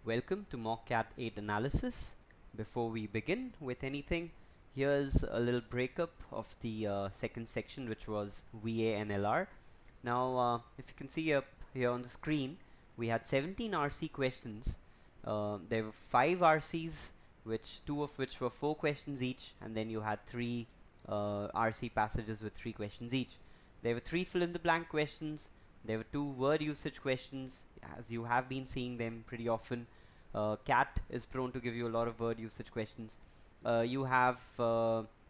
Welcome to Mock Cat 8 analysis. Before we begin with anything, here's a little breakup of the second section, which was VA and LR. Now, if you can see up here on the screen, we had 17 RC questions. There were 5 RCs, which 2 of which were 4 questions each, and then you had 3 RC passages with 3 questions each. There were 3 fill-in-the-blank questions. There were 2 word usage questions, as you have been seeing them pretty often. Cat is prone to give you a lot of word usage questions. You have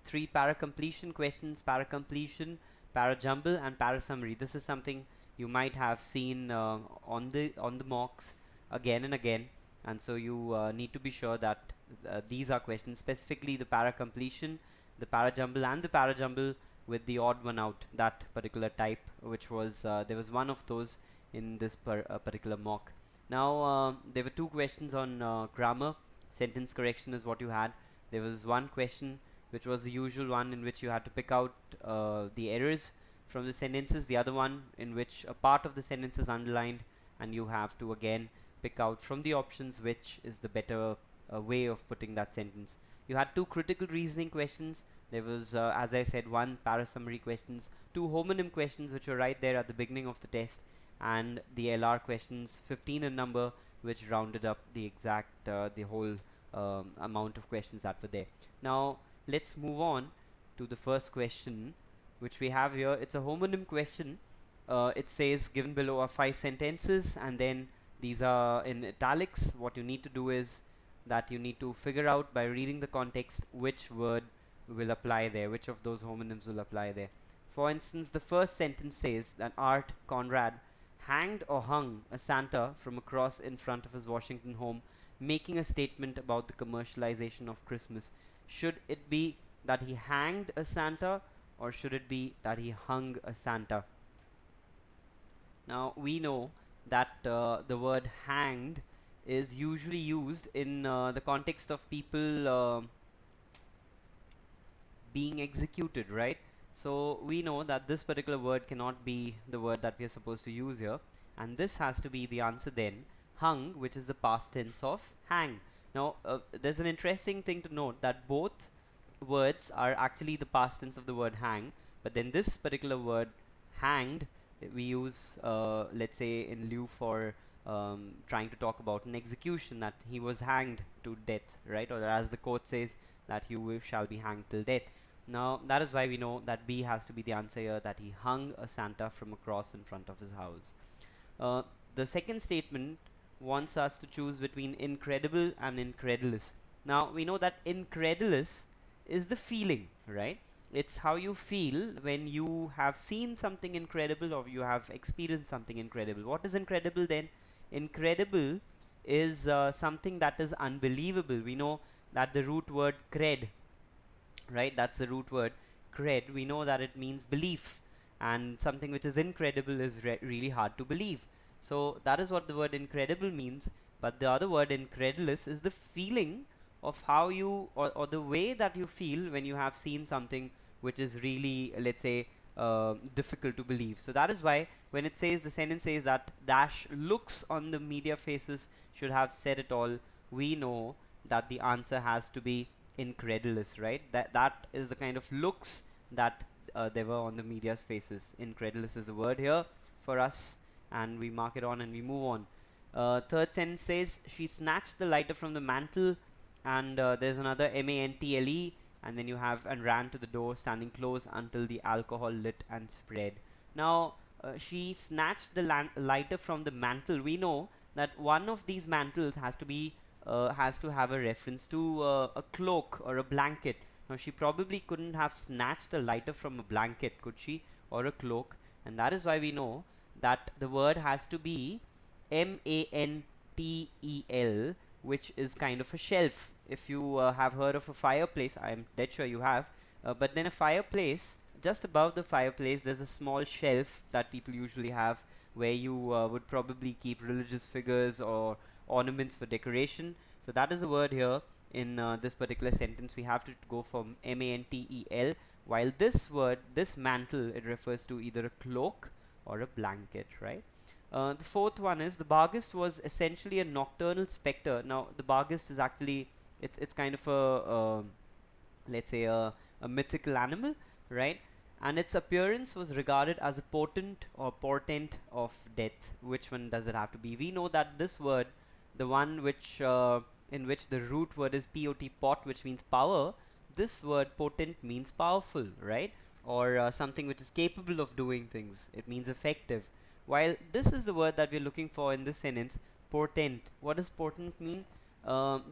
3 para-completion questions: para-completion, para-jumble, and para-summary. This is something you might have seen on the mocks again and again, and so you need to be sure that these are questions, specifically the para-completion, the para-jumble, and the para-jumble with the odd one out, that particular type, which was there was one of those in this particular mock. Now there were 2 questions on grammar. Sentence correction is what you had. There was one question which was the usual one, in which you had to pick out the errors from the sentences, the other one in which a part of the sentence is underlined, and you have to again pick out from the options which is the better way of putting that sentence. You had 2 critical reasoning questions. There was, as I said, 1 para-summary questions, 2 homonym questions which were right there at the beginning of the test, and the LR questions, 15 in number, which rounded up the exact, the whole amount of questions that were there. Now, let's move on to the first question, which we have here. It's a homonym question. It says, given below are 5 sentences, and then these are in italics. What you need to do is that you need to figure out by reading the context which word will apply there, which of those homonyms will apply there. For instance, the first sentence says that Art Conrad hanged or hung a Santa from a cross in front of his Washington home, making a statement about the commercialization of Christmas. Should it be that he hanged a Santa, or should it be that he hung a Santa? Now, we know that the word hanged is usually used in the context of people being executed, right? So we know that this particular word cannot be the word that we are supposed to use here, and this has to be the answer then, hung, which is the past tense of hang. Now there's an interesting thing to note, that both words are actually the past tense of the word hang, but then this particular word hanged we use let's say in lieu for trying to talk about an execution, that he was hanged to death, right? Or as the quote says, that you shall be hanged till death. Now that is why we know that B has to be the answer here, that he hung a Santa from a cross in front of his house. The second statement wants us to choose between incredible and incredulous. Now we know that incredulous is the feeling, right? It's how you feel when you have seen something incredible or you have experienced something incredible. What is incredible then? Incredible is something that is unbelievable. We know that the root word cred, right? That's the root word cred. We know that it means belief, and something which is incredible is really hard to believe. So that is what the word incredible means. But the other word incredulous is the feeling of how you, or the way that you feel when you have seen something which is really, let's say, difficult to believe. So that is why when it says, the sentence says that dash looks on the media faces should have said it all, we know that the answer has to be incredulous, right? That is the kind of looks that there were on the media's faces. Incredulous is the word here for us, and we mark it on and we move on. Third sentence says, she snatched the lighter from the mantle, and there's another mantle, and then you have, and ran to the door, standing close until the alcohol lit and spread. Now she snatched the lighter from the mantle. We know that one of these mantles has to have a reference to a cloak or a blanket. Now she probably couldn't have snatched a lighter from a blanket, could she, or a cloak? And that is why we know that the word has to be mantel, which is kind of a shelf. If you have heard of a fireplace, I am dead sure you have, but then a fireplace, just above the fireplace there's a small shelf that people usually have, where you would probably keep religious figures or ornaments for decoration. So that is the word here in this particular sentence. We have to go from mantel, while this word, this mantle, it refers to either a cloak or a blanket, right? The fourth one is the Barghest was essentially a nocturnal spectre. Now, the Barghest is actually it's kind of let's say a mythical animal, right? And its appearance was regarded as a potent or portent of death. Which one does it have to be? We know that this word, the one which in which the root word is pot, which means power. This word potent means powerful, right? Or something which is capable of doing things. It means effective. While this is the word that we're looking for in this sentence, portent. What does portent mean?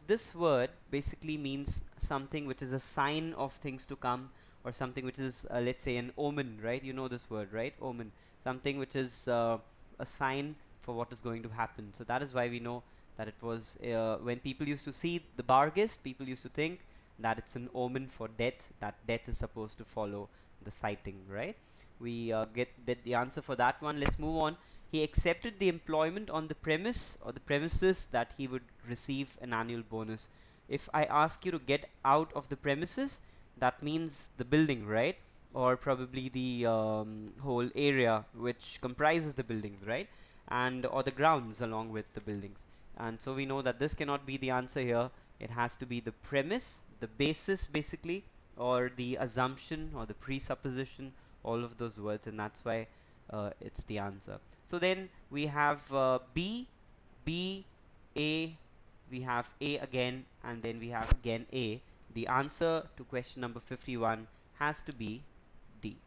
This word basically means something which is a sign of things to come, or something which is, let's say, an omen, right? You know this word, right? Omen. Something which is a sign for what is going to happen. So that is why we know that it was, when people used to see the Barghest, people used to think that it's an omen for death, that death is supposed to follow the sighting, right? We get the answer for that one. Let's move on. He accepted the employment on the premise or the premises that he would receive an annual bonus. If I ask you to get out of the premises, that means the building, right? Or probably the whole area which comprises the buildings, right? And or the grounds along with the buildings. And so we know that this cannot be the answer here. It has to be the premise, the basis basically, or the assumption or the presupposition, all of those words, and that's why it's the answer. So then we have B, B, A, we have A again, and then we have again A. The answer to question number 51 has to be D.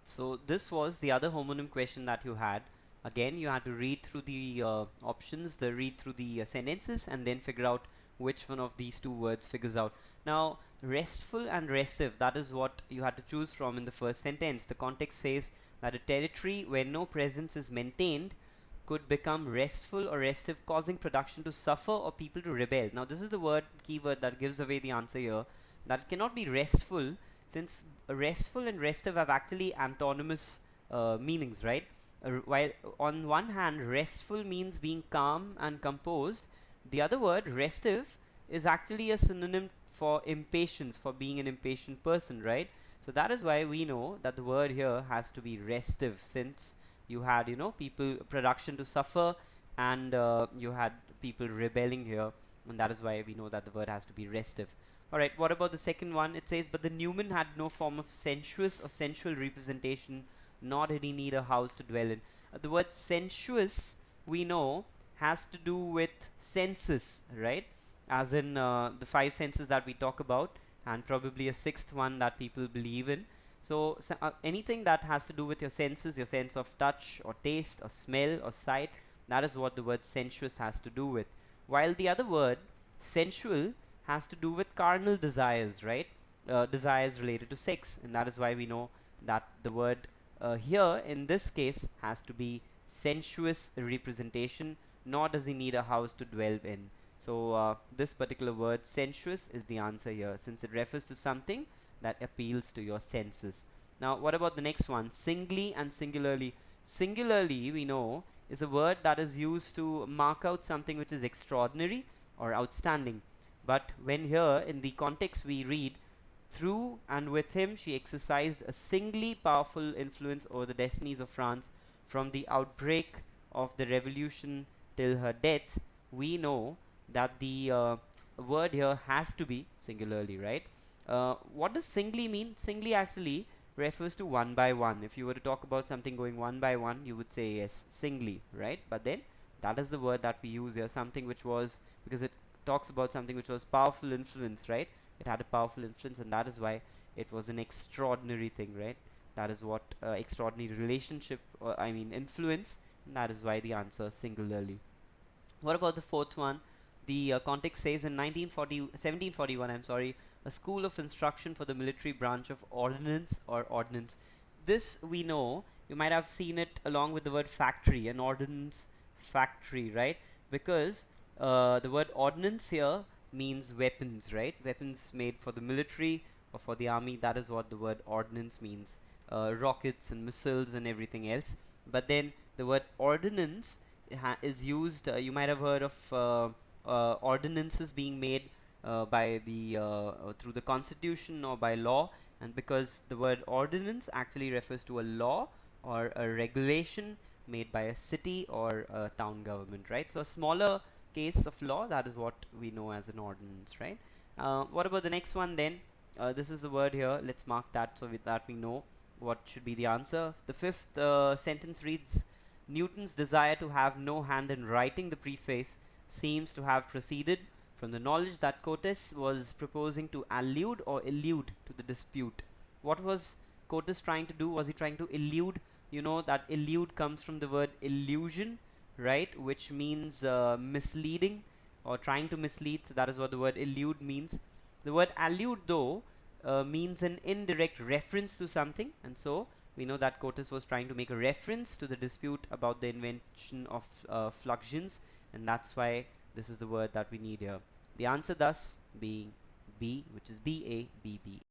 So this was the other homonym question that you had. Again, you had to read through the options, read through the sentences, and then figure out which one of these two words figures out. Now, restful and restive, that is what you had to choose from in the first sentence. The context says that a territory where no presence is maintained could become restful or restive, causing production to suffer or people to rebel. Now, this is the word keyword that gives away the answer here. That cannot be restful, since restful and restive have actually antonymous meanings, right? While on one hand, restful means being calm and composed, the other word, restive, is actually a synonym for impatience, for being an impatient person, right? So that is why we know that the word here has to be restive, since you had, people, production to suffer, and you had people rebelling here, and that is why we know that the word has to be restive. Alright, what about the second one? It says, but the Newman had no form of sensuous or sensual representation, nor did he need a house to dwell in. The word sensuous, we know, has to do with senses, right? As in the five senses that we talk about, and probably a sixth one that people believe in. So, anything that has to do with your senses, your sense of touch or taste or smell or sight, that is what the word sensuous has to do with. While the other word, sensual, has to do with carnal desires, right? Desires related to sex, and that is why we know that the word here in this case has to be sensuous representation, nor does he need a house to dwell in. So this particular word sensuous is the answer here, since it refers to something that appeals to your senses. Now what about the next one? Singly and singularly. Singularly, we know, is a word that is used to mark out something which is extraordinary or outstanding. But when here in the context we read, through and with him she exercised a singly powerful influence over the destinies of France from the outbreak of the revolution till her death, we know that the word here has to be singularly, right? What does singly mean? Singly actually refers to one by one. If you were to talk about something going one by one, you would say yes, singly, right? But then that is the word that we use here, something which was, because it talks about something which was powerful influence, right? It had a powerful influence, and that is why it was an extraordinary thing, right? That is what extraordinary relationship, I mean influence, and that is why the answer singularly. What about the fourth one? The context says in 1741, I'm sorry, a school of instruction for the military branch of ordnance or ordnance. This we know, you might have seen it along with the word factory, an ordnance factory, right? Because the word ordnance here means weapons, right? Weapons made for the military or for the army, that is what the word ordnance means. Rockets and missiles and everything else. But then the word ordnance is used, you might have heard of ordinances being made by the through the constitution or by law, and because the word ordinance actually refers to a law or a regulation made by a city or a town government, right? So a smaller case of law, that is what we know as an ordinance, right? What about the next one then? This is the word here. Let's mark that so with that we know what should be the answer. The fifth sentence reads, Newton's desire to have no hand in writing the preface seems to have proceeded from the knowledge that Cotes was proposing to allude or elude to the dispute. What was Cotes trying to do? Was he trying to elude? You know that elude comes from the word illusion, right, which means misleading or trying to mislead. So that is what the word elude means. The word allude, though, means an indirect reference to something, and so we know that Cotes was trying to make a reference to the dispute about the invention of fluxions, and that's why this is the word that we need here. The answer thus being B, which is BABB.